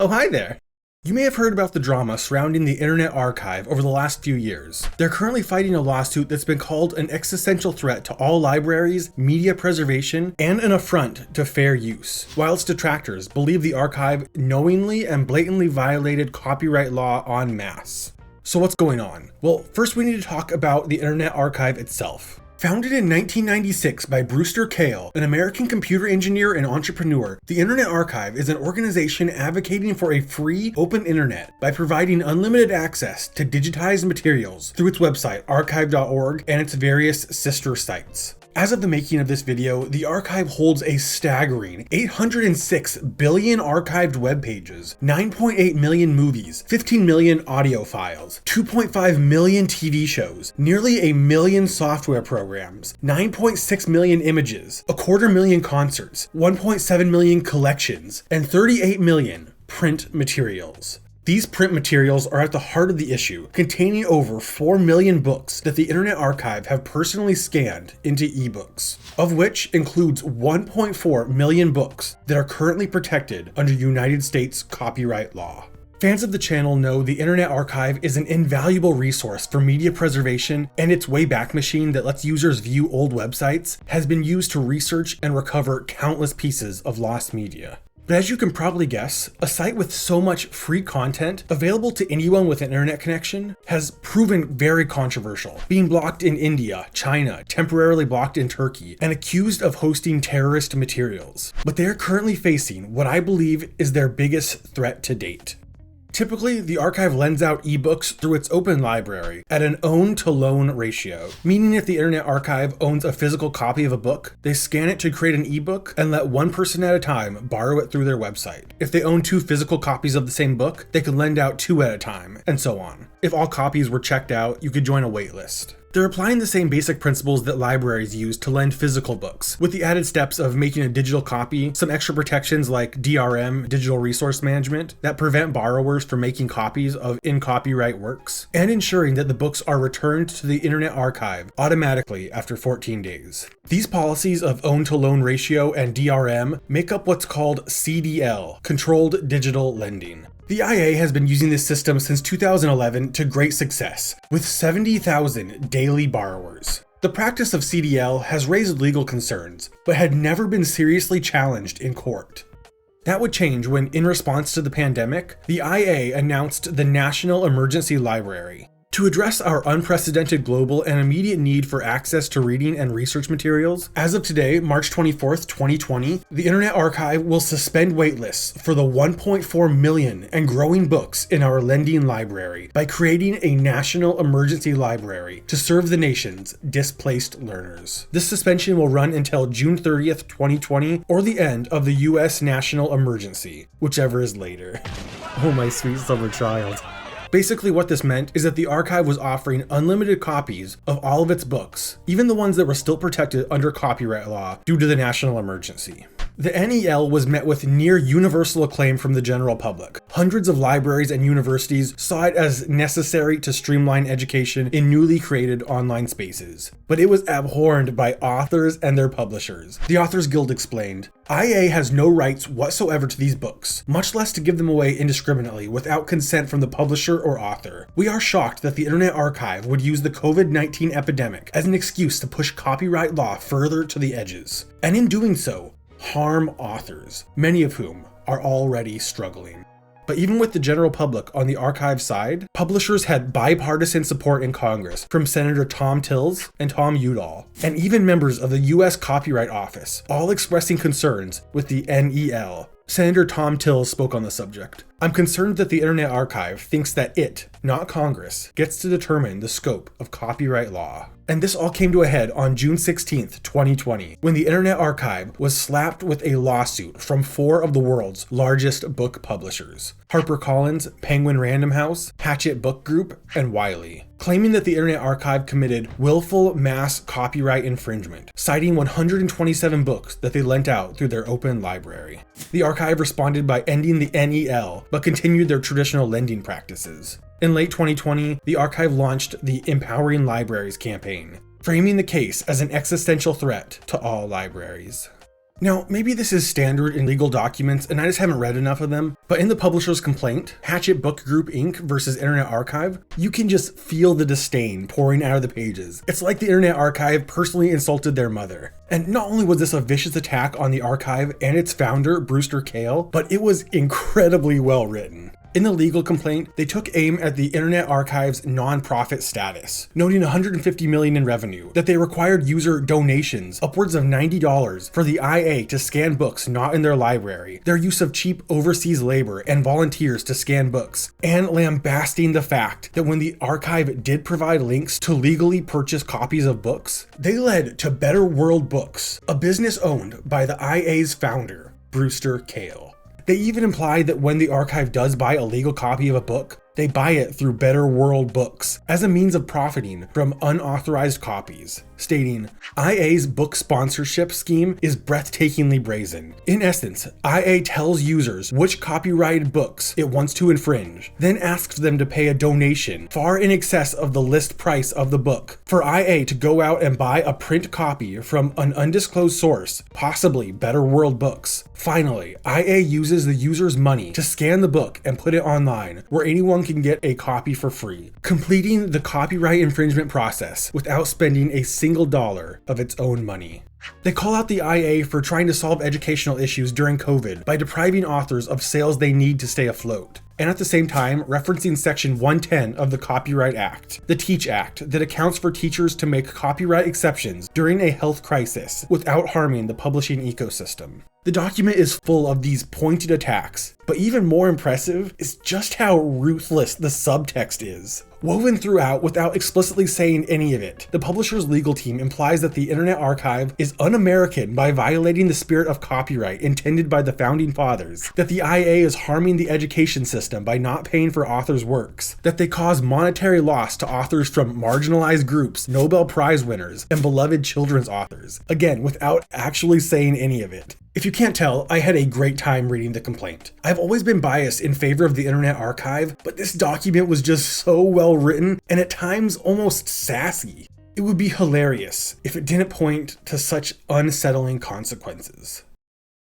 Oh, hi there! You may have heard about the drama surrounding the Internet Archive over the last few years. They're currently fighting a lawsuit that's been called an existential threat to all libraries, media preservation, and an affront to fair use, while its detractors believe the archive knowingly and blatantly violated copyright law en masse. So what's going on? Well, first we need to talk about the Internet Archive itself. Founded in 1996 by Brewster Kahle, an American computer engineer and entrepreneur, the Internet Archive is an organization advocating for a free, open internet by providing unlimited access to digitized materials through its website, archive.org, and its various sister sites. As of the making of this video, the archive holds a staggering 806 billion archived web pages, 9.8 million movies, 15 million audio files, 2.5 million TV shows, nearly a million software programs, 9.6 million images, 250,000 concerts, 1.7 million collections, and 38 million print materials. These print materials are at the heart of the issue, containing over 4 million books that the Internet Archive have personally scanned into ebooks, of which includes 1.4 million books that are currently protected under United States copyright law. Fans of the channel know the Internet Archive is an invaluable resource for media preservation, and its Wayback Machine that lets users view old websites has been used to research and recover countless pieces of lost media. But as you can probably guess, a site with so much free content available to anyone with an internet connection has proven very controversial, being blocked in India, China, temporarily blocked in Turkey, and accused of hosting terrorist materials. But they are currently facing what I believe is their biggest threat to date. Typically, the archive lends out ebooks through its open library at an own-to-loan ratio, meaning if the Internet Archive owns a physical copy of a book, they scan it to create an ebook and let one person at a time borrow it through their website. If they own 2 physical copies of the same book, they can lend out 2 at a time, and so on. If all copies were checked out, you could join a waitlist. They're applying the same basic principles that libraries use to lend physical books, with the added steps of making a digital copy, some extra protections like DRM, digital resource management, that prevent borrowers from making copies of in-copyright works, and ensuring that the books are returned to the Internet Archive automatically after 14 days. These policies of own-to-loan ratio and DRM make up what's called CDL, Controlled Digital Lending. The IA has been using this system since 2011 to great success, with 70,000 daily borrowers. The practice of CDL has raised legal concerns, but had never been seriously challenged in court. That would change when, in response to the pandemic, the IA announced the National Emergency Library. To address our unprecedented global and immediate need for access to reading and research materials, as of today, March 24th, 2020, the Internet Archive will suspend waitlists for the 1.4 million and growing books in our lending library by creating a national emergency library to serve the nation's displaced learners. This suspension will run until June 30th, 2020, or the end of the US national emergency, whichever is later. Oh, my sweet summer child. Basically what this meant is that the archive was offering unlimited copies of all of its books, even the ones that were still protected under copyright law due to the national emergency. The NEL was met with near universal acclaim from the general public. Hundreds of libraries and universities saw it as necessary to streamline education in newly created online spaces. But it was abhorred by authors and their publishers. The Authors Guild explained, "IA has no rights whatsoever to these books, much less to give them away indiscriminately without consent from the publisher or author. We are shocked that the Internet Archive would use the COVID-19 epidemic as an excuse to push copyright law further to the edges, and in doing so, harm authors, many of whom are already struggling." But even with the general public on the archive side, publishers had bipartisan support in Congress from Senator Tom Tillis and Tom Udall, and even members of the US Copyright Office, all expressing concerns with the NEL. Senator Tom Tillis spoke on the subject. "I'm concerned that the Internet Archive thinks that it, not Congress, gets to determine the scope of copyright law." And this all came to a head on June 16th, 2020, when the Internet Archive was slapped with a lawsuit from 4 of the world's largest book publishers: HarperCollins, Penguin Random House, Hachette Book Group, and Wiley, claiming that the Internet Archive committed willful mass copyright infringement, citing 127 books that they lent out through their open library. The archive responded by ending the NEL, but continued their traditional lending practices. In late 2020, the archive launched the Empowering Libraries campaign, framing the case as an existential threat to all libraries. Now, maybe this is standard in legal documents and I just haven't read enough of them, but in the publisher's complaint, Hatchet Book Group Inc. versus Internet Archive, you can just feel the disdain pouring out of the pages. It's like the Internet Archive personally insulted their mother. And not only was this a vicious attack on the archive and its founder, Brewster Kahle, but it was incredibly well written. In the legal complaint, they took aim at the Internet Archive's non-profit status, noting $150 million in revenue, that they required user donations, upwards of $90, for the IA to scan books not in their library, their use of cheap overseas labor and volunteers to scan books, and lambasting the fact that when the archive did provide links to legally purchase copies of books, they led to Better World Books, a business owned by the IA's founder, Brewster Kahle. They even implied that when the archive does buy a legal copy of a book, they buy it through Better World Books as a means of profiting from unauthorized copies, stating, IA's book sponsorship scheme is breathtakingly brazen. In essence, IA tells users which copyrighted books it wants to infringe, then asks them to pay a donation far in excess of the list price of the book for IA to go out and buy a print copy from an undisclosed source, possibly Better World Books. Finally, IA uses the user's money to scan the book and put it online, where anyone can get a copy for free, completing the copyright infringement process without spending a single dollar of its own money. They call out the IA for trying to solve educational issues during COVID by depriving authors of sales they need to stay afloat, and at the same time referencing Section 110 of the Copyright Act, the TEACH Act, that accounts for teachers to make copyright exceptions during a health crisis without harming the publishing ecosystem. The document is full of these pointed attacks, but even more impressive is just how ruthless the subtext is. Woven throughout without explicitly saying any of it, the publisher's legal team implies that the Internet Archive is un-American by violating the spirit of copyright intended by the founding fathers, that the IA is harming the education system by not paying for authors' works, that they cause monetary loss to authors from marginalized groups, Nobel Prize winners, and beloved children's authors, again without actually saying any of it. If you can't tell, I had a great time reading the complaint. I've always been biased in favor of the Internet Archive, but this document was just so well written and at times almost sassy. It would be hilarious if it didn't point to such unsettling consequences.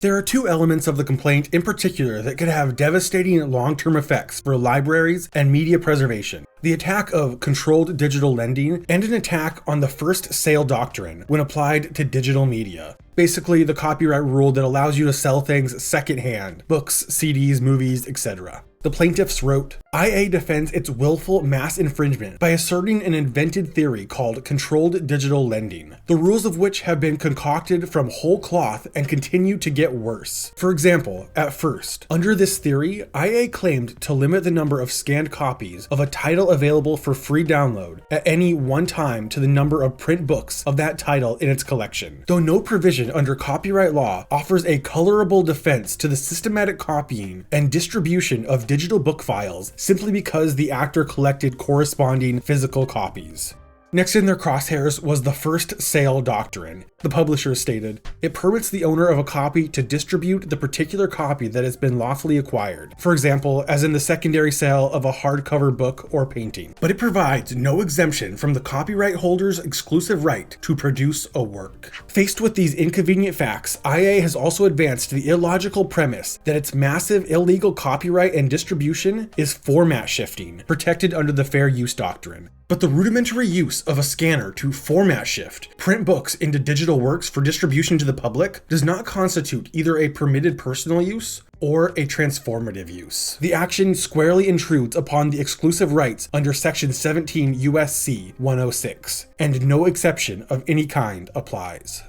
There are two elements of the complaint in particular that could have devastating long-term effects for libraries and media preservation. The attack of controlled digital lending and an attack on the first sale doctrine when applied to digital media. Basically, the copyright rule that allows you to sell things secondhand, books, CDs, movies, etc. The plaintiffs wrote, IA defends its willful mass infringement by asserting an invented theory called controlled digital lending, the rules of which have been concocted from whole cloth and continue to get worse. For example, at first, under this theory, IA claimed to limit the number of scanned copies of a title available for free download at any one time to the number of print books of that title in its collection, though no provision under copyright law offers a colorable defense to the systematic copying and distribution of digital book files simply because the actor collected corresponding physical copies. Next in their crosshairs was the first sale doctrine. The publisher stated, it permits the owner of a copy to distribute the particular copy that has been lawfully acquired, for example, as in the secondary sale of a hardcover book or painting. But it provides no exemption from the copyright holder's exclusive right to produce a work. Faced with these inconvenient facts, IA has also advanced the illogical premise that its massive illegal copyright and distribution is format shifting, protected under the fair use doctrine. But the rudimentary use of a scanner to format shift, print books into digital works for distribution to the public does not constitute either a permitted personal use or a transformative use. The action squarely intrudes upon the exclusive rights under Section 17 USC 106, and no exception of any kind applies.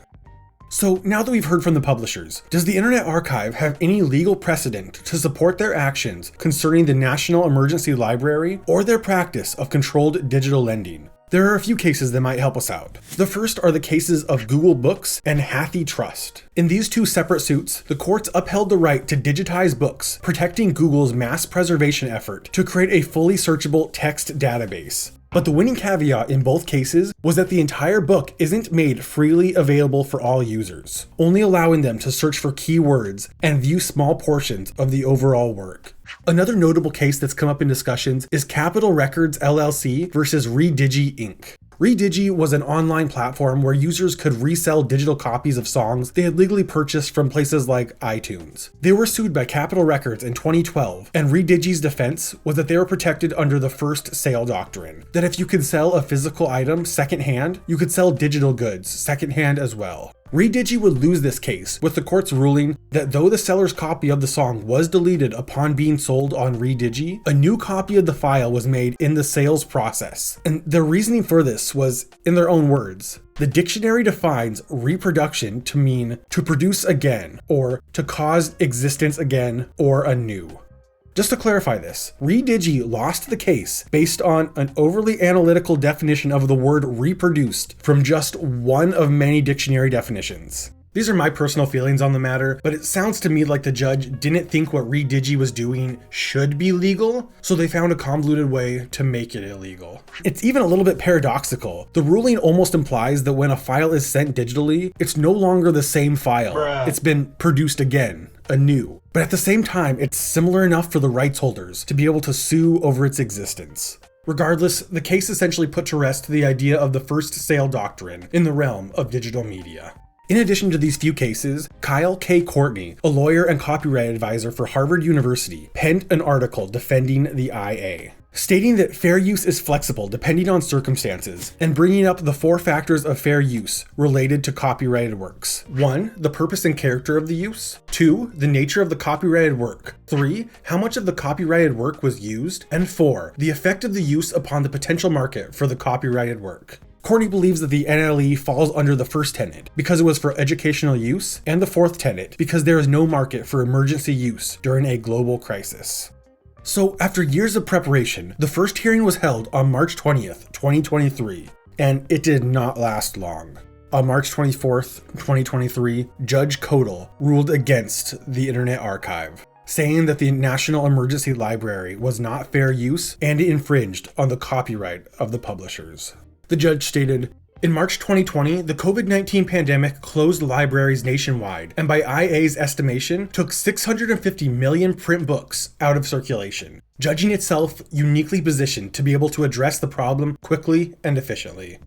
So now that we've heard from the publishers, does the Internet Archive have any legal precedent to support their actions concerning the National Emergency Library or their practice of controlled digital lending? There are a few cases that might help us out. The first are the cases of Google Books and Hathi Trust. In these two separate suits, the courts upheld the right to digitize books, protecting Google's mass preservation effort to create a fully searchable text database. But the winning caveat in both cases was that the entire book isn't made freely available for all users, only allowing them to search for keywords and view small portions of the overall work. Another notable case that's come up in discussions is Capitol Records LLC versus Redigi Inc. Redigi was an online platform where users could resell digital copies of songs they had legally purchased from places like iTunes. They were sued by Capitol Records in 2012, and Redigi's defense was that they were protected under the first sale doctrine, that if you could sell a physical item secondhand, you could sell digital goods secondhand as well. Redigi would lose this case, with the court's ruling that though the seller's copy of the song was deleted upon being sold on Redigi, a new copy of the file was made in the sales process. And their reasoning for this was, in their own words, the dictionary defines reproduction to mean to produce again, or to cause existence again, or anew. Just to clarify this, Redigi lost the case based on an overly analytical definition of the word reproduced from just one of many dictionary definitions. These are my personal feelings on the matter, but it sounds to me like the judge didn't think what Redigi was doing should be legal, so they found a convoluted way to make it illegal. It's even a little bit paradoxical. The ruling almost implies that when a file is sent digitally, it's no longer the same file. It's been produced again, anew. But at the same time, it's similar enough for the rights holders to be able to sue over its existence. Regardless, the case essentially put to rest the idea of the first sale doctrine in the realm of digital media. In addition to these few cases, Kyle K. Courtney, a lawyer and copyright advisor for Harvard University, penned an article defending the IA, stating that fair use is flexible depending on circumstances, and bringing up the 4 factors of fair use related to copyrighted works. 1. The purpose and character of the use. 2. The nature of the copyrighted work. 3. How much of the copyrighted work was used. And 4. The effect of the use upon the potential market for the copyrighted work. Courtney believes that the NLE falls under the first tenet because it was for educational use, and the fourth tenet because there is no market for emergency use during a global crisis. So after years of preparation, the first hearing was held on March 20th, 2023, and it did not last long. On March 24th, 2023, Judge Kodal ruled against the Internet Archive, saying that the National Emergency Library was not fair use and it infringed on the copyright of the publishers. The judge stated, "In March 2020, the COVID-19 pandemic closed libraries nationwide and by IA's estimation, took 650 million print books out of circulation, judging itself uniquely positioned to be able to address the problem quickly and efficiently."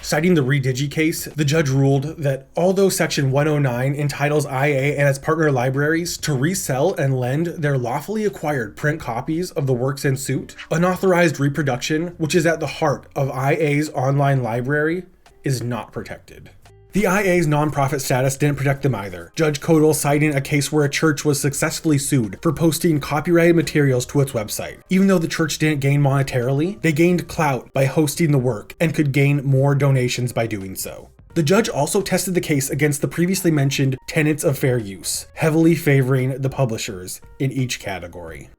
Citing the Redigi case, the judge ruled that although Section 109 entitles IA and its partner libraries to resell and lend their lawfully acquired print copies of the works in suit, unauthorized reproduction, which is at the heart of IA's online library, is not protected. The IA's nonprofit status didn't protect them either. Judge Kodal citing a case where a church was successfully sued for posting copyrighted materials to its website. Even though the church didn't gain monetarily, they gained clout by hosting the work and could gain more donations by doing so. The judge also tested the case against the previously mentioned tenets of fair use, heavily favoring the publishers in each category.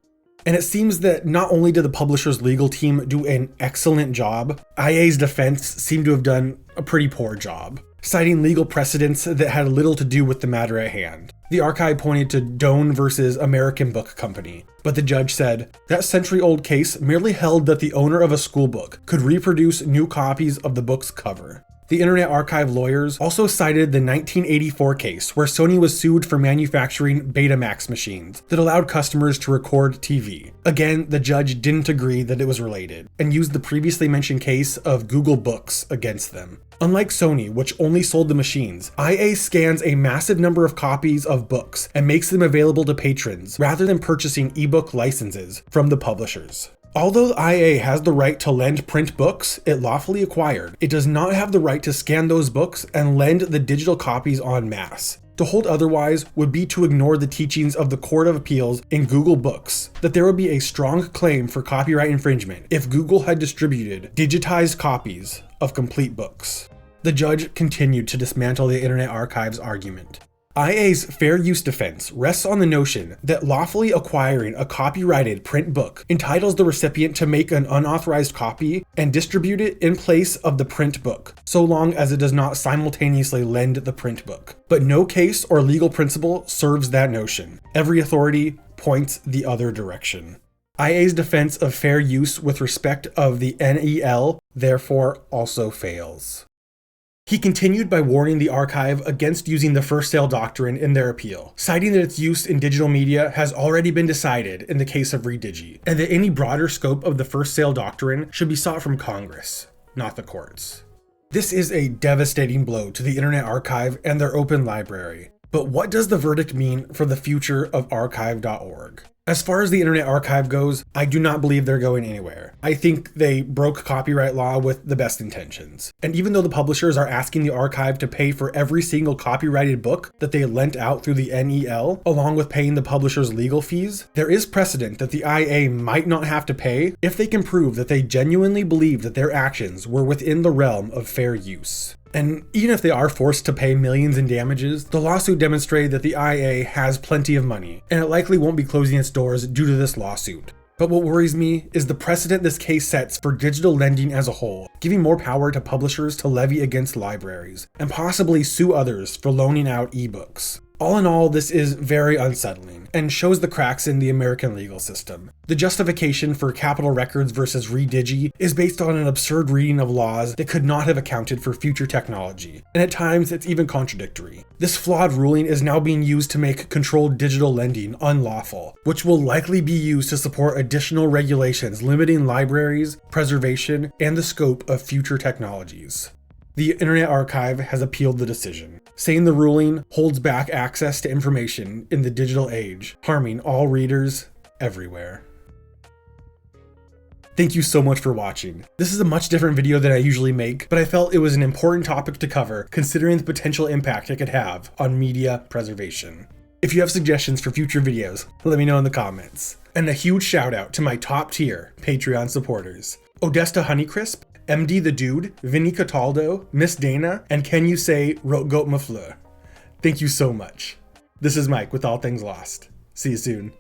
And it seems that not only did the publisher's legal team do an excellent job, IA's defense seemed to have done a pretty poor job, citing legal precedents that had little to do with the matter at hand. The archive pointed to Doan versus American Book Company, but the judge said, that century-old case merely held that the owner of a school book could reproduce new copies of the book's cover. The Internet Archive lawyers also cited the 1984 case where Sony was sued for manufacturing Betamax machines that allowed customers to record TV. Again, the judge didn't agree that it was related, and used the previously mentioned case of Google Books against them. Unlike Sony, which only sold the machines, IA scans a massive number of copies of books and makes them available to patrons rather than purchasing ebook licenses from the publishers. Although IA has the right to lend print books it lawfully acquired, it does not have the right to scan those books and lend the digital copies en masse. To hold otherwise would be to ignore the teachings of the Court of Appeals in Google Books, that there would be a strong claim for copyright infringement if Google had distributed digitized copies of complete books. The judge continued to dismantle the Internet Archive's argument. IA's fair use defense rests on the notion that lawfully acquiring a copyrighted print book entitles the recipient to make an unauthorized copy and distribute it in place of the print book, so long as it does not simultaneously lend the print book. But no case or legal principle serves that notion. Every authority points the other direction. IA's defense of fair use with respect of the NEL therefore also fails. He continued by warning the archive against using the first sale doctrine in their appeal, citing that its use in digital media has already been decided in the case of Redigi, and that any broader scope of the first sale doctrine should be sought from Congress, not the courts. This is a devastating blow to the Internet Archive and their open library. But what does the verdict mean for the future of archive.org? As far as the Internet Archive goes, I do not believe they're going anywhere. I think they broke copyright law with the best intentions. And even though the publishers are asking the archive to pay for every single copyrighted book that they lent out through the NEL, along with paying the publisher's legal fees, there is precedent that the IA might not have to pay if they can prove that they genuinely believe that their actions were within the realm of fair use. And even if they are forced to pay millions in damages, the lawsuit demonstrated that the IA has plenty of money, and it likely won't be closing its doors due to this lawsuit. But what worries me is the precedent this case sets for digital lending as a whole, giving more power to publishers to levy against libraries, and possibly sue others for loaning out ebooks. All in all, this is very unsettling and shows the cracks in the American legal system. The justification for Capitol Records versus Redigi is based on an absurd reading of laws that could not have accounted for future technology, and at times it's even contradictory. This flawed ruling is now being used to make controlled digital lending unlawful, which will likely be used to support additional regulations limiting libraries, preservation, and the scope of future technologies. The Internet Archive has appealed the decision, saying the ruling holds back access to information in the digital age, harming all readers everywhere. Thank you so much for watching. This is a much different video than I usually make, but I felt it was an important topic to cover considering the potential impact it could have on media preservation. If you have suggestions for future videos, let me know in the comments. And a huge shout out to my top tier Patreon supporters: Odesta Honeycrisp, MD the Dude, Vinny Cataldo, Miss Dana, and Can You Say Rote Goat Mafleur. Thank you so much. This is Mike with All Things Lost. See you soon.